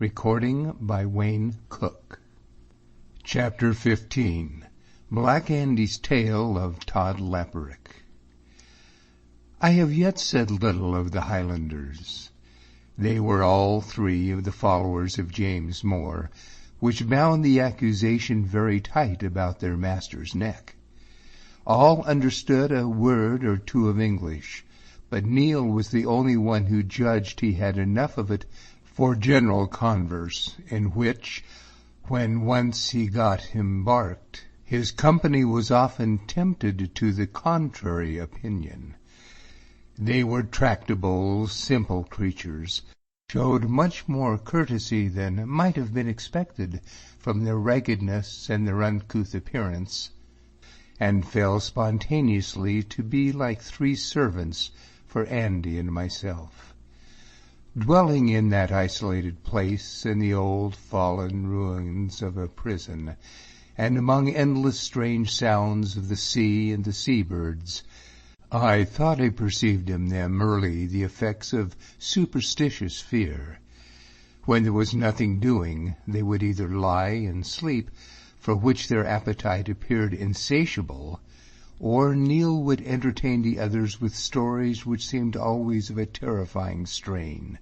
Recording by Wayne Cook. Chapter 15. Black Andy's Tale of Todd Liberec. I have yet said little of the Highlanders. They were all three of the followers of James More, which bound the accusation very tight about their master's neck. All understood a word or two of English, but Neil was the only one who judged he had enough of it for general converse, in which, when once he got embarked, his company was often tempted to the contrary opinion. They were tractable, simple creatures, showed much more courtesy than might have been expected from their raggedness and their uncouth appearance, and fell spontaneously to be like three servants for Andy and myself. Dwelling in that isolated place in the old fallen ruins of a prison, and among endless strange sounds of the sea and the sea-birds, I thought I perceived in them early the effects of superstitious fear. When there was nothing doing, they would either lie and sleep, for which their appetite appeared insatiable, or Neil would entertain the others with stories which seemed always of a terrifying strain.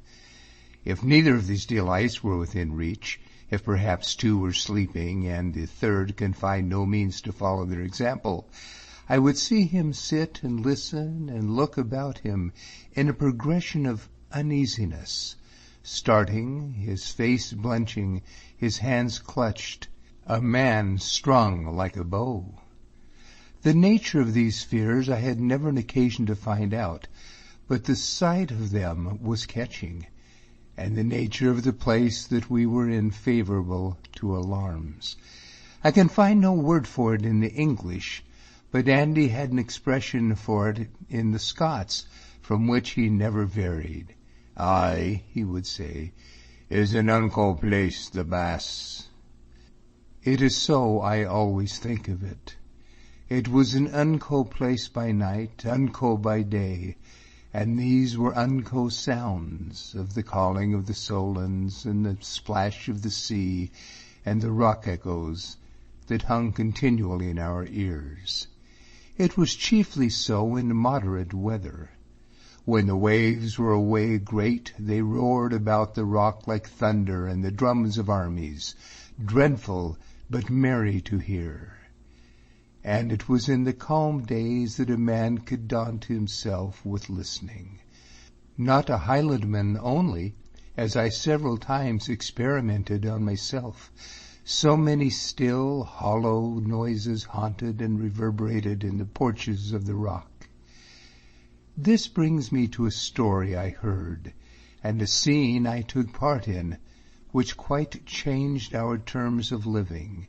If neither of these delights were within reach, if perhaps two were sleeping and the third can find no means to follow their example, I would see him sit and listen and look about him in a progression of uneasiness, starting, his face blenching, his hands clutched, a man strung like a bow. The nature of these fears I had never an occasion to find out, but the sight of them was catching, and the nature of the place that we were in favorable to alarms. I can find no word for it in the English, but Andy had an expression for it in the Scots, from which he never varied. "Aye," he would say, "is an unco place, the Bass." It is so I always think of it. It was an unco place by night, unco by day, and these were unco sounds of the calling of the Solons and the splash of the sea and the rock echoes that hung continually in our ears. It was chiefly so in moderate weather. When the waves were away great, they roared about the rock like thunder and the drums of armies, dreadful but merry to hear. And it was in the calm days that a man could daunt himself with listening. Not a Highlandman only, as I several times experimented on myself. So many still, hollow noises haunted and reverberated in the porches of the rock. This brings me to a story I heard, and a scene I took part in, which quite changed our terms of living,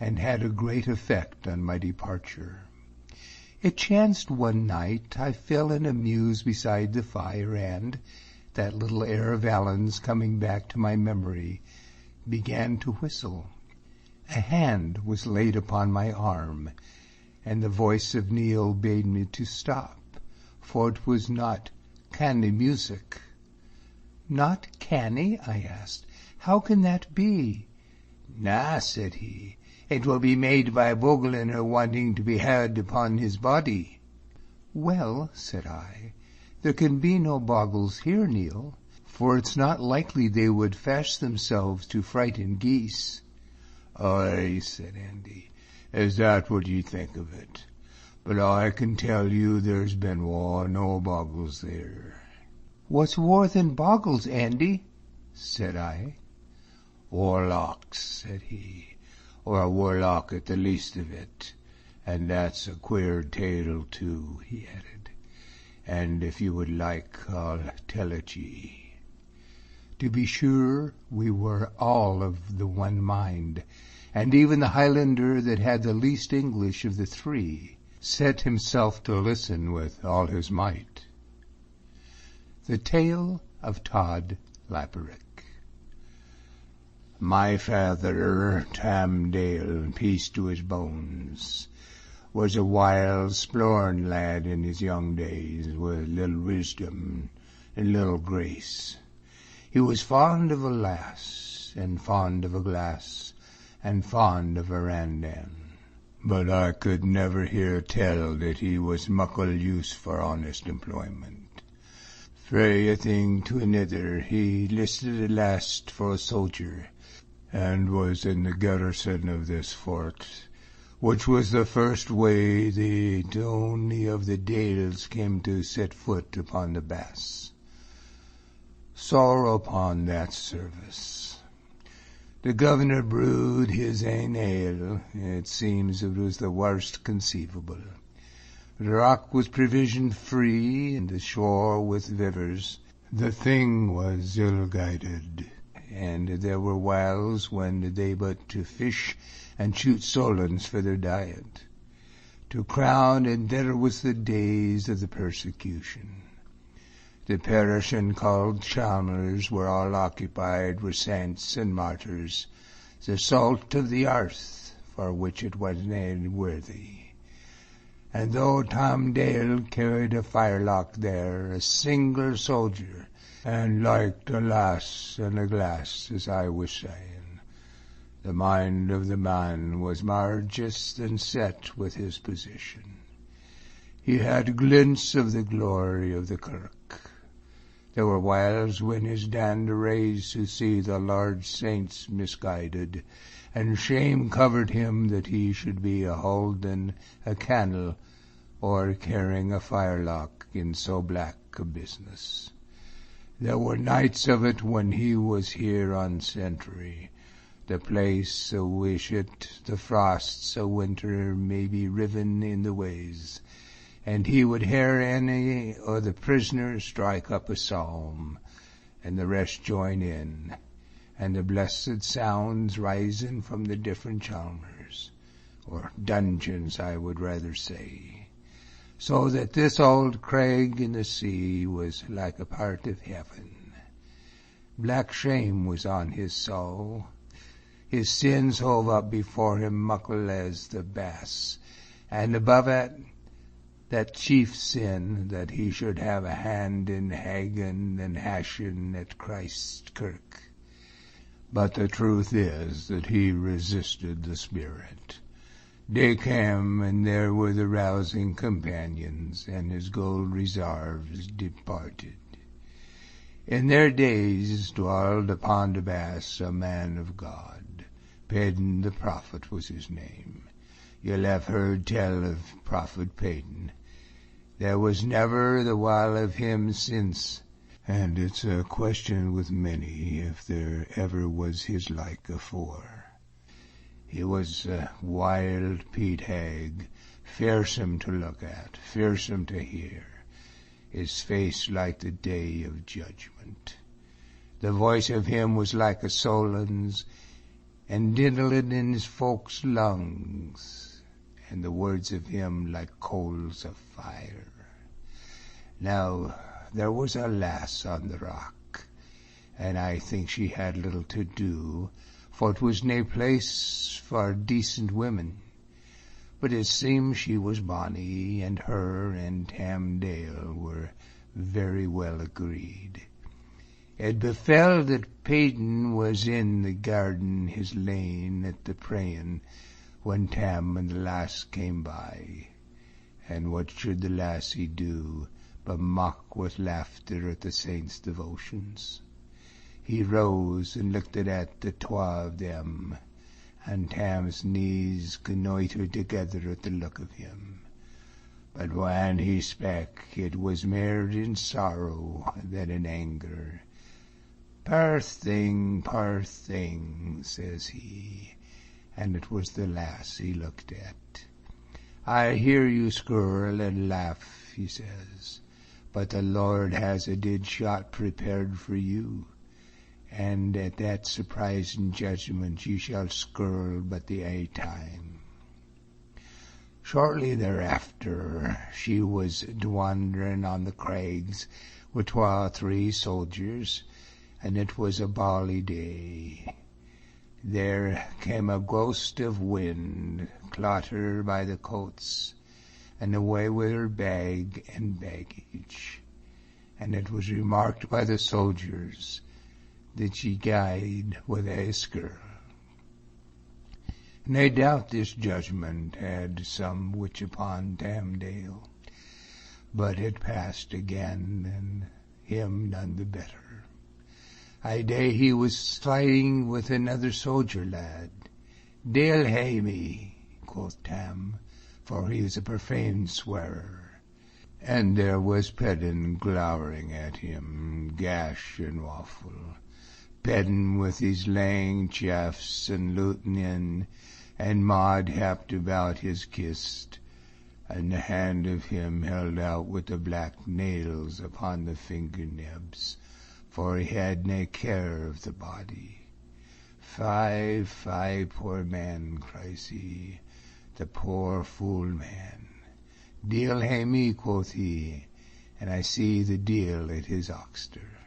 and had a great effect on my departure. It chanced one night I fell in a muse beside the fire, and, that little air of Alan's coming back to my memory, began to whistle. A hand was laid upon my arm, and the voice of Neil bade me to stop, for it was not canny music. "Not canny?" I asked. "How can that be?" "Na," said he, "it will be made by a bogleiner wanting to be heard upon his body." "Well," said I, "there can be no bogles here, Neil, for it's not likely they would fash themselves to frighten geese." "Aye," said Andy, "is that what ye think of it? But I can tell you there's been no bogles there." "What's waur than bogles, Andy?" said I. "Warlocks," said he, "or a warlock at the least of it, and that's a queer tale too," he added, "and if you would like, I'll tell it ye." To be sure, we were all of the one mind, and even the Highlander that had the least English of the three set himself to listen with all his might. The Tale of Todd Liberec. My father, Tam Dale, peace to his bones, was a wild, splorin lad in his young days, with little wisdom and little grace. He was fond of a lass, dice, and fond of a glass, and fond of a randan. But I could never hear tell that he was muckle use for honest employment. Frae a thing to another, he listed at last for a soldier, and was in the garrison of this fort, which was the first way the Donie of the Dales came to set foot upon the Bass. Sore upon that service. The governor brewed his ain ale. It seems it was the worst conceivable. The rock was provisioned free, and the shore with vivers. The thing was ill-guided, and there were whiles when they but to fish and shoot Solons for their diet. To crown, and there was the days of the persecution. The parish called Chalmers were all occupied with saints and martyrs, the salt of the earth, for which it was named worthy. And though Tom Dale carried a firelock there, a single soldier, and liked a lass and a glass, as I was saying, the mind of the man was more just than set with his position. He had glints of the glory of the kirk. There were whiles when his dand raised to see the large saints misguided, and shame covered him that he should be a holding a candle or carrying a firelock in so black a business. There were nights of it when he was here on sentry, the place a wishet, the frosts a winter may be riven in the ways, and he would hear any o' the prisoners strike up a psalm, and the rest join in, and the blessed sounds rising from the different chalmers, or dungeons I would rather say, so that this old crag in the sea was like a part of heaven. Black shame was on his soul. His sins hove up before him muckle as the Bass, and above it, that chief sin that he should have a hand in haggin and hashin at Christ's kirk. But the truth is that he resisted the Spirit. Day came, and there were the rousing companions, and his gold reserves departed. In their days dwelled upon the Bass a man of God. Peden the prophet was his name. You'll have heard tell of Prophet Peden. There was never the while of him since, and it's a question with many if there ever was his like afore. He was a wild peat hag, fearsome to look at, fearsome to hear, his face like the day of judgment. The voice of him was like a Solon's, and diddled in his folks' lungs, and the words of him like coals of fire. Now there was a lass on the rock, and I think she had little to do, for 'twas nae place for decent women. But it seemed she was bonny, and her and Tam Dale were very well agreed. It befell that Peden was in the garden his lane at the prayin', when Tam and the lass came by. And what should the lassie do but mock with laughter at the saint's devotions? He rose and looked at the twa of them, and Tam's knees connoitered together at the look of him. But when he spake, it was mair in sorrow than in anger. Poor thing, says he, and it was the lass he looked at. I hear you skirl and laugh, he says, but the Lord has a dead shot prepared for you, and at that surprising judgment ye shall skirl but the ae time. Shortly thereafter she was wandering on the crags with 2 or 3 soldiers, and it was a bally day. There came a ghost of wind, clatter by the coats, and away with her bag and baggage. And it was remarked by the soldiers, that she gaed with a skirl. Nae doubt this judgment had some which upon Tamdale, but it passed again, and him none the better. Aye day he was sliding with another soldier lad. "Dale hae me," quoth Tam, for he was a profane swearer, and there was Pedden glowering at him, gash and waffle, Pedden with his lang chaffs and lutin in, and Maud happed about his kist, and the hand of him held out with the black nails upon the finger-nibs, for he had nae care of the body. "Fie, fie, poor man," cries he, "the poor fool man. Deal hae me," quoth he, and I see the deal at his oxter.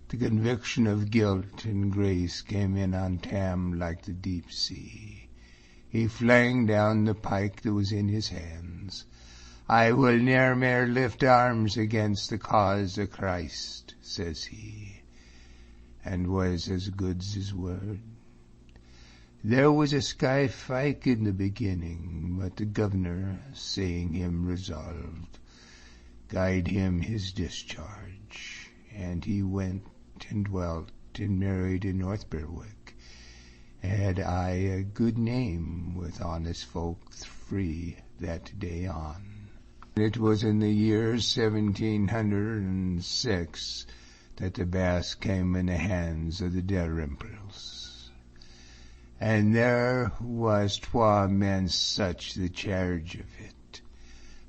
The conviction of guilt and grace came in on Tam like the deep sea. He flung down the pike that was in his hands. "I will ne'er mair lift arms against the cause of Christ," says he, and was as good's his word. There was a sky fight in the beginning, but the governor, seeing him resolved, gave him his discharge, and he went and dwelt and married in North Berwick, had I a good name with honest folk free that day on. It was in the year 1706 that the bass came in the hands of the Dalrymples, and there was 'twa men such the charge of it.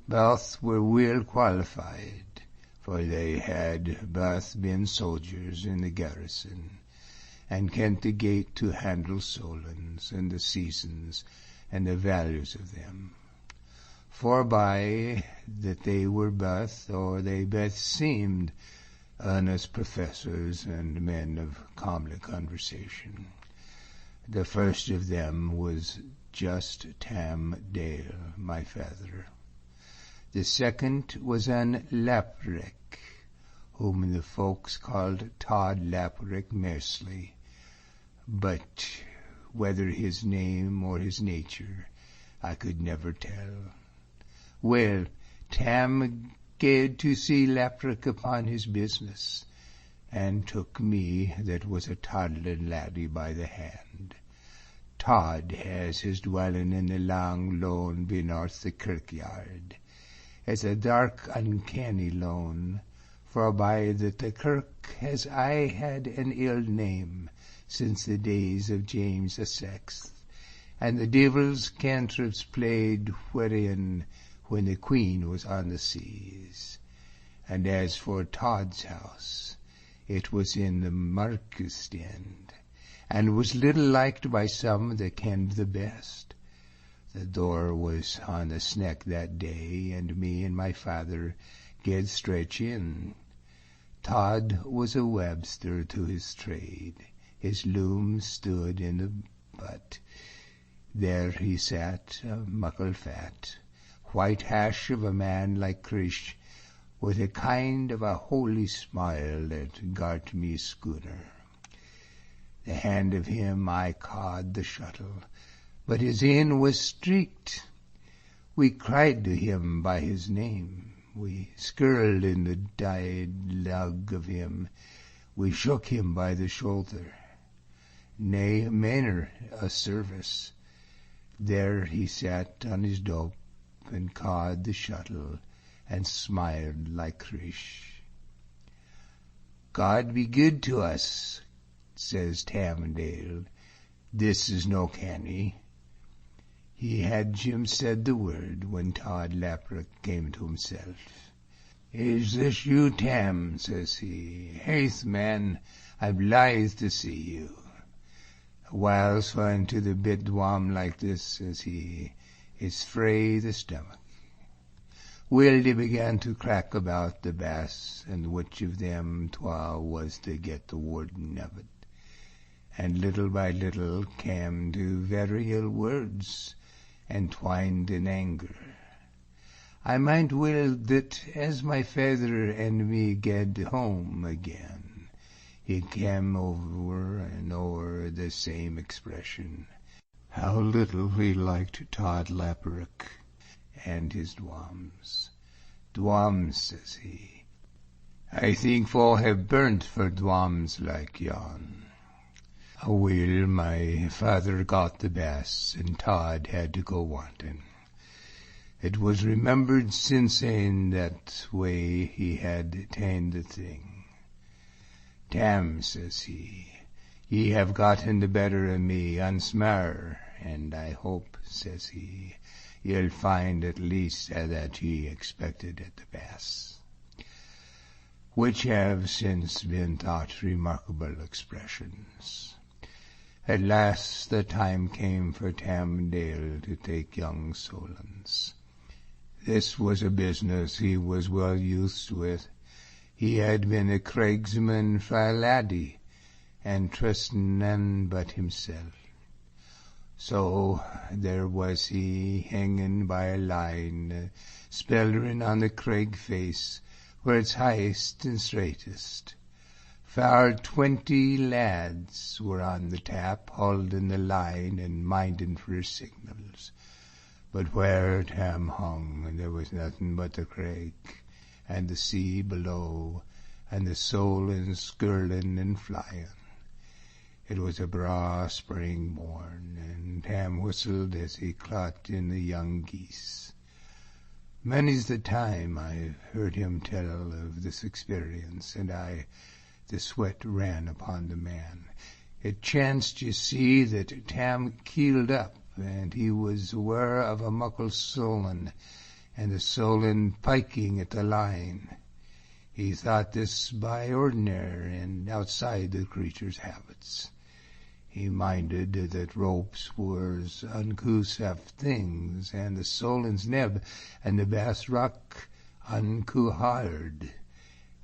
Both were weel qualified, for they had both been soldiers in the garrison, and kent the gate to handle Solons, and the seasons, and the values of them. Forby that they were both, or they both seemed, earnest professors and men of comely conversation. The first of them was just Tam Dale, my father. The second was an Liberec, whom the folks called Todd Liberec Mersley, but whether his name or his nature I could never tell. Well, Tam gaed to see Liberec upon his business, and took me, that was a toddling laddie, by the hand. Todd has his dwelling in the long lone benorth the kirkyard. It's a dark, uncanny lone, forby that the kirk has aye had an ill name since the days of James the Sixth, and the devil's cantrips played wherein when the Queen was on the seas. And as for Todd's house, it was in the markest end, and was little liked by some that kenned the best. The door was on the sneck that day, and me and my father gaed stretch in. Todd was a webster to his trade. His loom stood in the butt. There he sat, muckle fat, white hash of a man like Crish, with a kind of a holy smile that gart me schooner. The hand of him I cawed the Shuttle, but his een was streaked. We cried to him by his name. We skirled in the dyed lug of him. We shook him by the shoulder. Nae manner a service. There he sat on his dope, and cawed the Shuttle, and smiled like Crish. "God be good to us," says Tam Dale. "This is no canny." He had Jim said the word when Todd Liberec came to himself. "Is this you, Tam?" says he. "Haith, man, I'm blithe to see you. A while's fun to the bit dwam like this," says he. "It's frae the stomach." Well, they began to crack about the bass, and which of them 'twa was to get the warden of it, and little by little came to very ill words, and twined in anger. I mind well that as my father and me gaed home again, He came over and over the same expression. How little he liked Todd Laperick and his dwams. Dwams, says he. I think folk have burnt for dwams like yon. Aweel, my father got the bass, and Todd had to go wanting. It was remembered since saying that way he had ta'en the thing. Tam, says he, ye have gotten the better o' me once mair, and I hope, says he, ye'll find at least that ye expected at the bass. Which have since been thought remarkable expressions. At last the time came for Tam Dale to take young Solon's. This was a business he was well used with. He had been a craigsman frae laddie, and trust none but himself. So there was he, hanging by a line, spelderin on the craig face, where it's highest and straightest. Far 20 lads were on the tap, holding the line and minding for signals. But where Tam hung, there was nothing but the craig, and the sea below, and the Solon skirling and flying. It was a braw spring morn, and Tam whistled as he caught in the young geese. Many's the time I've heard him tell of this experience, and the sweat ran upon the man. It chanced, you see, that Tam keeled up, and he was aware of a muckle Solon, and the Solon piking at the line. He thought this by ordinary and outside the creature's habits. He minded that ropes was uncouth things, and the Solon's neb and the bass rock uncouth hard,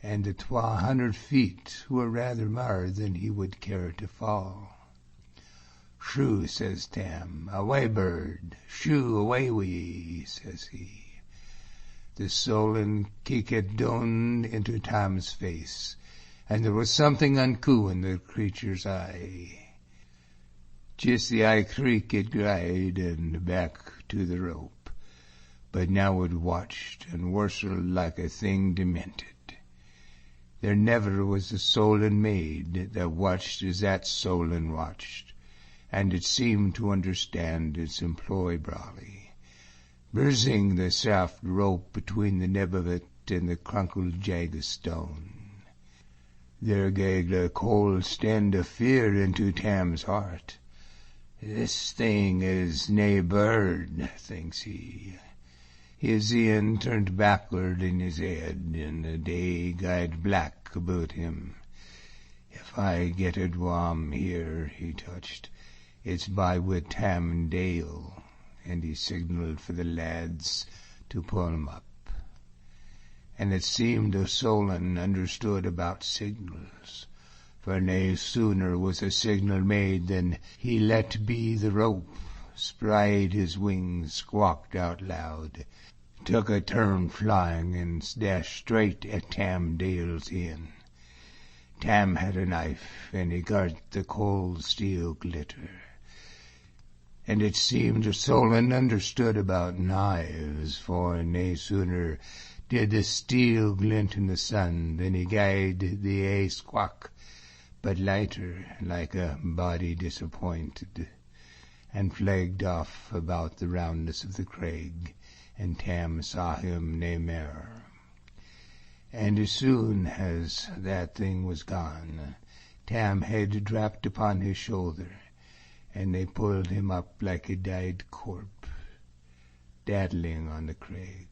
and the 200 feet were rather mair than he would care to fall. Shoo, says Tam, away, bird, shoo, away wi' ye, says he. The Solon kicked down into Tam's face, and there was something uncouth in the creature's eye. Just the eye creak it glide, and back to the rope. But now it watched, and whistled like a thing demented. There never was a Solon made that watched as that Solon watched, and it seemed to understand its employ brawly, bruising the soft rope between the neb of it and the crunkled jag of stone. There gaed a cold stand of fear into Tam's heart. This thing is nae bird, thinks he. His e'en turned backward in his head, and the day gaed black about him. If I get a dwam here, he touched, it's by with Tam Dale, and he signalled for the lads to pull him up. And it seemed a Solon understood about signals, for nae sooner was a signal made than he let be the rope, spread his wings, squawked out loud, took a turn flying, and dashed straight at Tam Dale's e'en. Tam had a knife, and he got the cold steel glitter. And it seemed the Solon understood about knives, for nae sooner did the steel glint in the sun than he gaed the ae squawk, but lighter, like a body disappointed, and flagged off about the roundness of the craig, and Tam saw him nae mair. And as soon as that thing was gone, Tam had dropped upon his shoulder, and they pulled him up like a died corpse, daddling on the craig.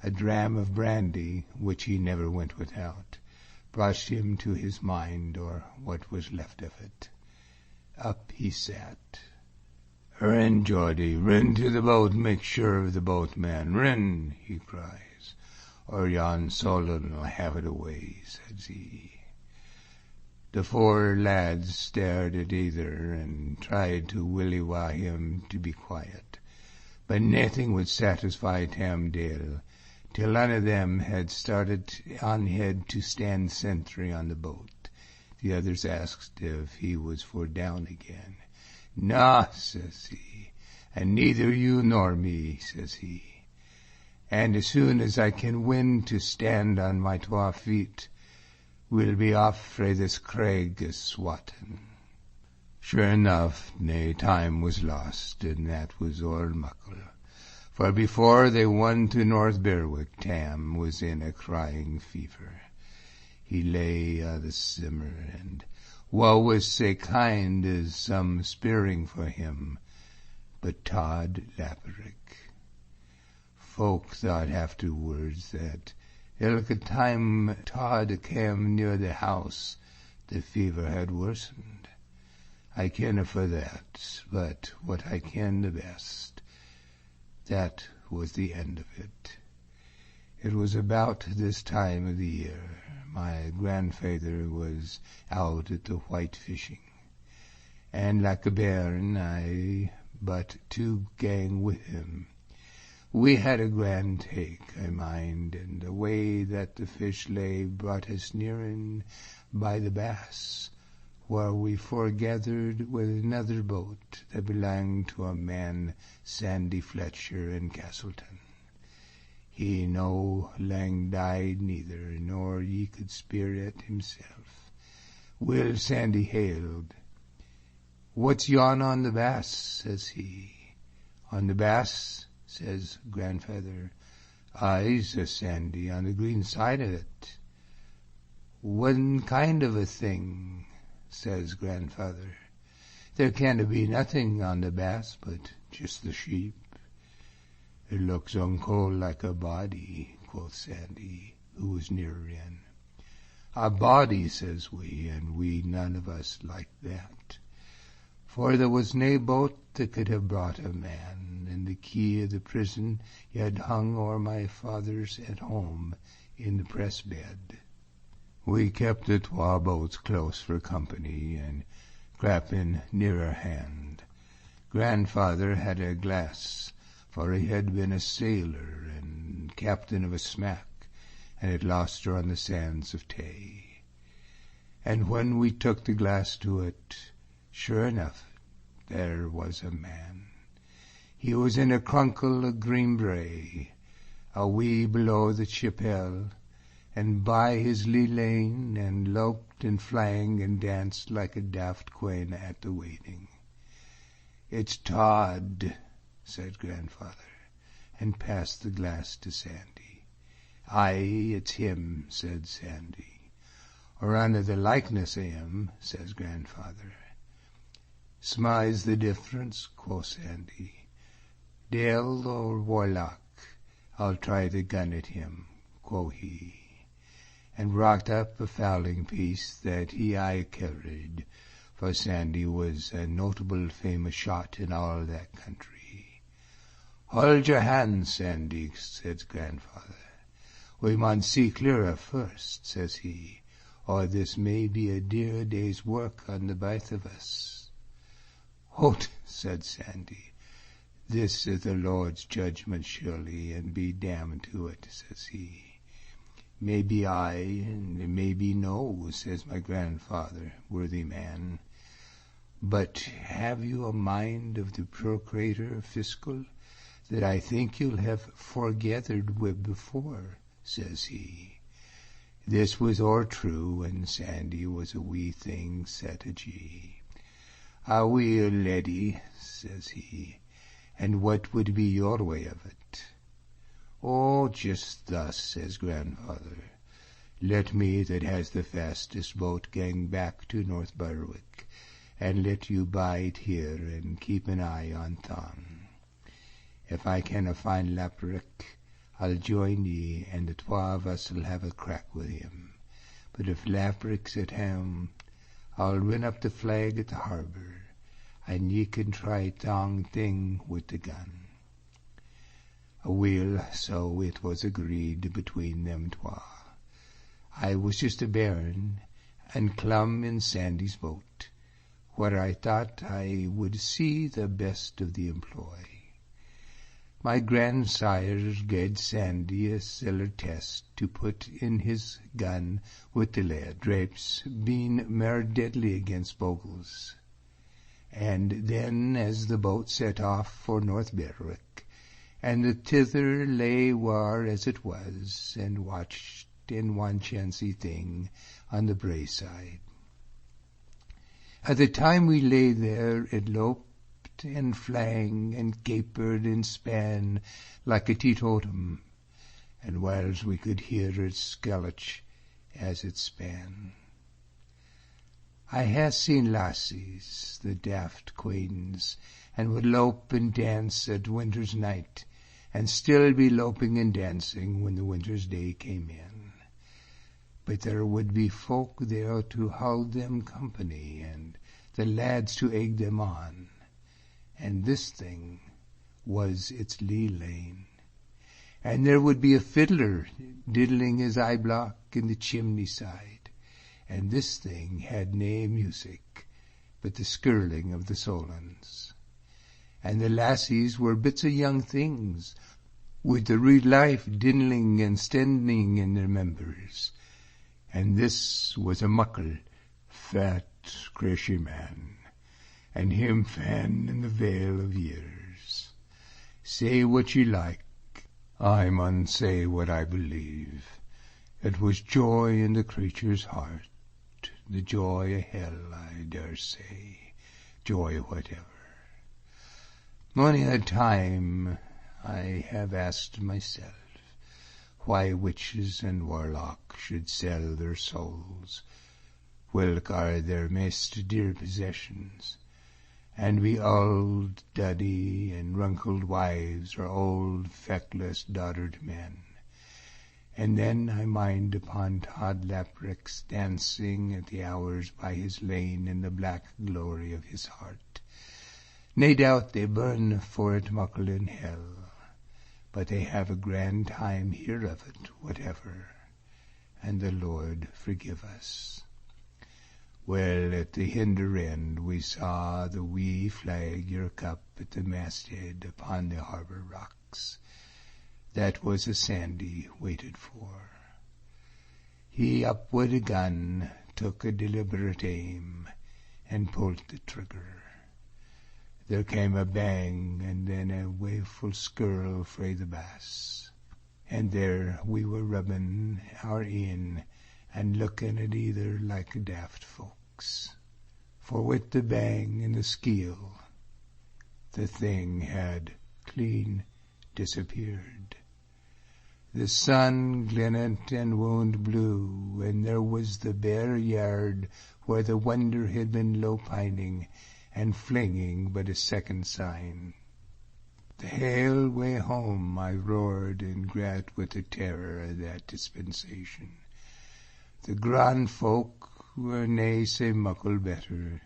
A dram of brandy, which he never went without, brought him to his mind, or what was left of it. Up he sat. "Rin, Geordie, rin to the boat, make sure of the boatman, rin," he cries, "or yon Solon'll have it away," says he. The 4 lads stared at either, and tried to willy-wah him to be quiet, but nothing would satisfy Tam Dale, till none of them had started on head to stand sentry on the boat. The others asked if he was for down again. "Nah," says he, "and neither you nor me," says he. "And as soon as I can win to stand on my 2 feet, we'll be off frae this craig a swatting." Sure enough, nae time was lost, and that was all muckle. For before they won to North Berwick, Tam was in a crying fever. He lay o' the simmer, and wha was sae kind as some spearing for him but Todd Laperick. Folk thought afterwards that ilka time Todd came near the house, the fever had worsened. I kenna for that, but what I ken the best, that was the end of it. It was about this time of the year. My grandfather was out at the white fishing, and like a bairn I but to gang with him. We had a grand take, I mind, and the way that the fish lay brought us nearin by the Bass, where we foregathered with another boat that belonged to a man, Sandy Fletcher, in Castleton. He no lang died neither, nor ye could speir it himself. Will Sandy hailed. "What's yon on the Bass?" says he. "On the Bass?" says grandfather. "Aye," says Sandy, "on the green side of it." "What kind of a thing?" says grandfather. "There can't be nothing on the Bass but just the sheep." "It looks unco like a body," quoth Sandy, who was nearer in. "A body," says we, and we none of us liked that. For there was nae boat that could have brought a man, and the key of the prison yet hung o'er my father's at home in the press bed. We kept the 2 boats close for company, and creepin nearer hand. Grandfather had a glass, for he had been a sailor and captain of a smack, and had lost her on the sands of Tay. And when we took the glass to it, sure enough, there was a man. He was in a crunkle of green bray, a wee below the chapel, and by his LaLanne, and loped and flang and danced like a daft quean at the waiting. "It's Todd," said grandfather, and passed the glass to Sandy. "Aye, it's him," said Sandy. "Or under the likeness of him," says grandfather. "Sma's the difference," quoth Sandy. "Dale or Warlock, I'll try the gun at him," quoth he, and brought up a fowling piece that he aye carried, for Sandy was a notable famous shot in all that country. "Hold your hand, Sandy," says grandfather. "We maun see clearer first," says he, "or this may be a dear day's work on the baith of us." "Hout," said Sandy, "this is the Lord's judgment surely, and be damned to it," says he. "Maybe aye, and maybe no," says my grandfather, worthy man. "But have you a mind of the procurator fiscal, that I think you'll have foregathered wi' before?" says he. This was o'er true, and Sandy was a wee thing set a gee. "Aweel, laddie," says he, "and what would be your way of it?" "Oh, just thus," says grandfather. "Let me that has the fastest boat gang back to North Berwick, and let you bide here and keep an eye on Tom. If I canna find Laperick, I'll join ye, and the 2 of us'll have a crack with him. But if Laperick's at home, I'll rin up the flag at the harbour, and ye can try tong thing with the gun." Aweel, so it was agreed between them 2. I was just a bairn, and clomb in Sandy's boat, where I thought I would see the best of the employ. my grandsire gaed Sandy a siller test to put in his gun with the lead, drapes being mair deadly against bogles. And then, as the boat set off for North Berwick, and the thither lay war as it was, and watched in one chancy thing on the brae side. At the time we lay there, it loped and flang and capered and span like a teetotum, and whiles we could hear it skelch as it span. I ha' seen lassies, the daft queens, and would lope and dance at winter's night, and still be loping and dancing when the winter's day came in. But there would be folk there to hold them company, and the lads to egg them on. And this thing was its LaLanne. And there would be a fiddler diddling his eye block in the chimney side, and this thing had nae music but the skirling of the Solons. And the lassies were bits of young things, with the real life diddling and stending in their members. And this was a muckle, fat, crishy man, and him fan in the vale of years. Say what ye like, I mun say what I believe. It was joy in the creature's heart, the joy of hell, I dare say, joy whatever. Mony a time I have asked myself why witches and warlocks should sell their souls, whilk are their maist dear possessions, and we old duddy and wrinkled wives or old feckless doddered men. And then I mind upon Todd Laperic's dancing at the hours by his lane in the black glory of his heart. Nae doubt they burn for it muckle in hell, but they have a grand time here of it, whatever, and the Lord forgive us. Well, at the hinder end we saw the wee flag yerk up at the masthead upon the harbour rocks. That was a Sandy waited for. He up with a gun, took a deliberate aim, and pulled the trigger. There came a bang, and then a waeful skirl frae the bass. And there we were rubbing our een, and looking at either like daft folks. For with the bang and the skeal, the thing had clean disappeared. The sun glinted and wound blue, and there was the bare yard where the wonder had been low pining and flinging but a second sign. The hale way home I roared and grat with the terror of that dispensation. The grand folk were nae sae muckle better.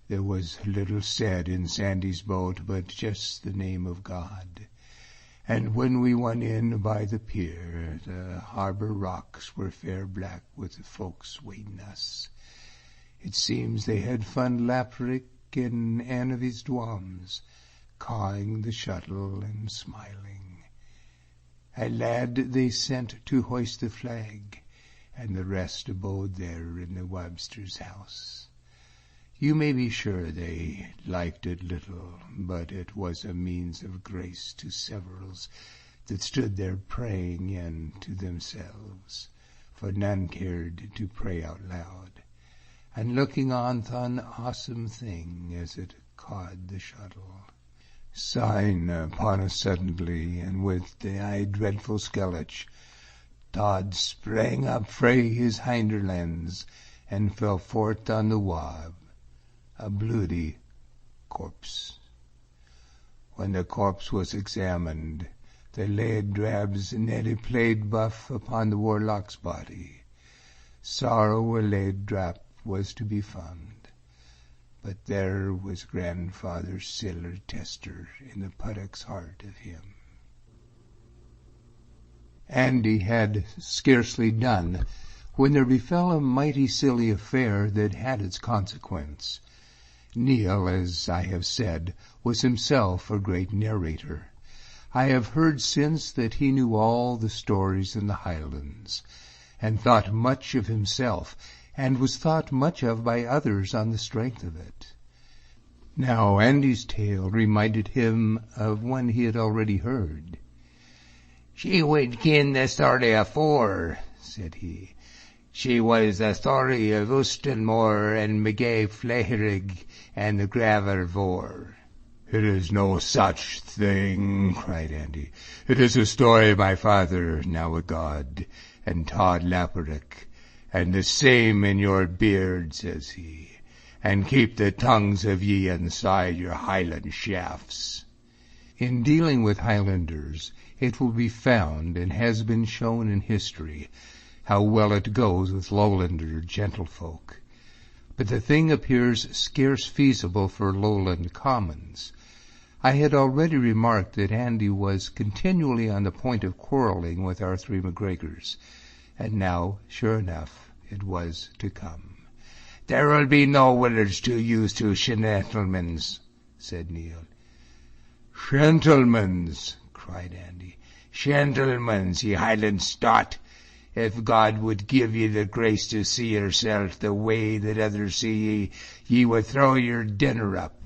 There was little said in Sandy's boat but just the name of God. And when we went in by the pier, the harbour rocks were fair black with the folks waiting us. It seems they had fund Laperick and ane of his dwams, cawing the shuttle and smiling. A lad they sent to hoist the flag, and the rest abode there in the Webster's house. You may be sure they liked it little, but it was a means of grace to severals that stood there praying in to themselves, for none cared to pray out loud, and looking on thon awesome thing as it cawed the shuttle. Sighing upon us suddenly, and with the eye dreadful skelch, Todd sprang up frae his hinderlands and fell forth on the wab, a bloody corpse. When the corpse was examined, they laid drabs nearly played buff upon the warlock's body. Sorrow a laid drap was to be found, but there was grandfather's siller tester in the puttock's heart of him. Andy had scarcely done when there befell a mighty silly affair that had its consequence. Neil, as I have said, was himself a great narrator. I have heard since that he knew all the stories in the Highlands, and thought much of himself, and was thought much of by others on the strength of it. Now Andy's tale reminded him of one he had already heard. "She would ken the story afore," said he. "She was the story of Ustenmore and Magay Fleherig and the Graver Vor." "It is no such thing," cried Andy. "It is a story of my father, now a god, and Todd Laperick, and the same in your beard," says he, "and keep the tongues of ye inside your Highland shafts." In dealing with Highlanders, it will be found, and has been shown in history, how well it goes with Lowlander gentlefolk. But the thing appears scarce feasible for lowland commons. I had already remarked that Andy was continually on the point of quarrelling with our three McGregors, and now, sure enough, it was to come. "There will be no words to use to gentlemans," said Neil. "Gentlemans," cried Andy. "Gentlemans, ye Highland stot. If God would give ye the grace to see yourself the way that others see ye, ye would throw your dinner up."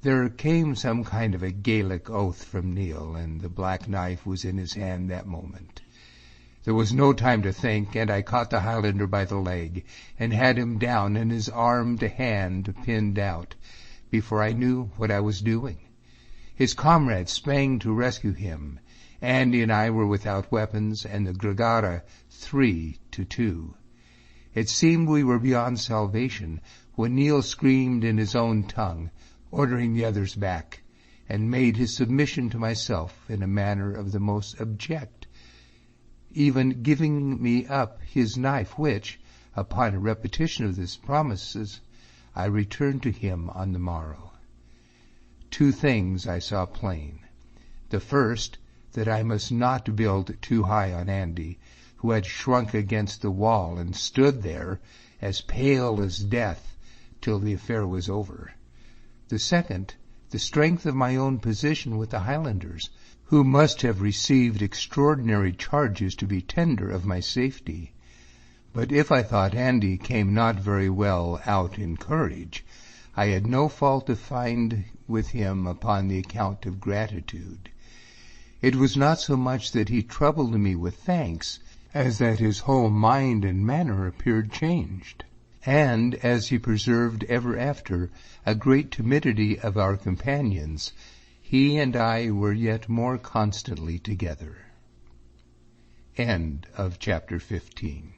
There came some kind of a Gaelic oath from Neil, and the black knife was in his hand that moment. There was no time to think, and I caught the Highlander by the leg, and had him down and his arm to hand pinned out, before I knew what I was doing. His comrades sprang to rescue him. Andy and I were without weapons, and the Gregara 3-2. It seemed we were beyond salvation, when Neil screamed in his own tongue, ordering the others back, and made his submission to myself in a manner of the most abject, even giving me up his knife, which, upon a repetition of his promises, I returned to him on the morrow. Two things I saw plain. The first, that I must not build too high on Andy, who had shrunk against the wall and stood there, as pale as death, till the affair was over. The second, the strength of my own position with the Highlanders, who must have received extraordinary charges to be tender of my safety. But if I thought Andy came not very well out in courage, I had no fault to find with him upon the account of gratitude. It was not so much that he troubled me with thanks, as that his whole mind and manner appeared changed, and as he preserved ever after a great timidity of our companions, he and I were yet more constantly together. End of chapter 15.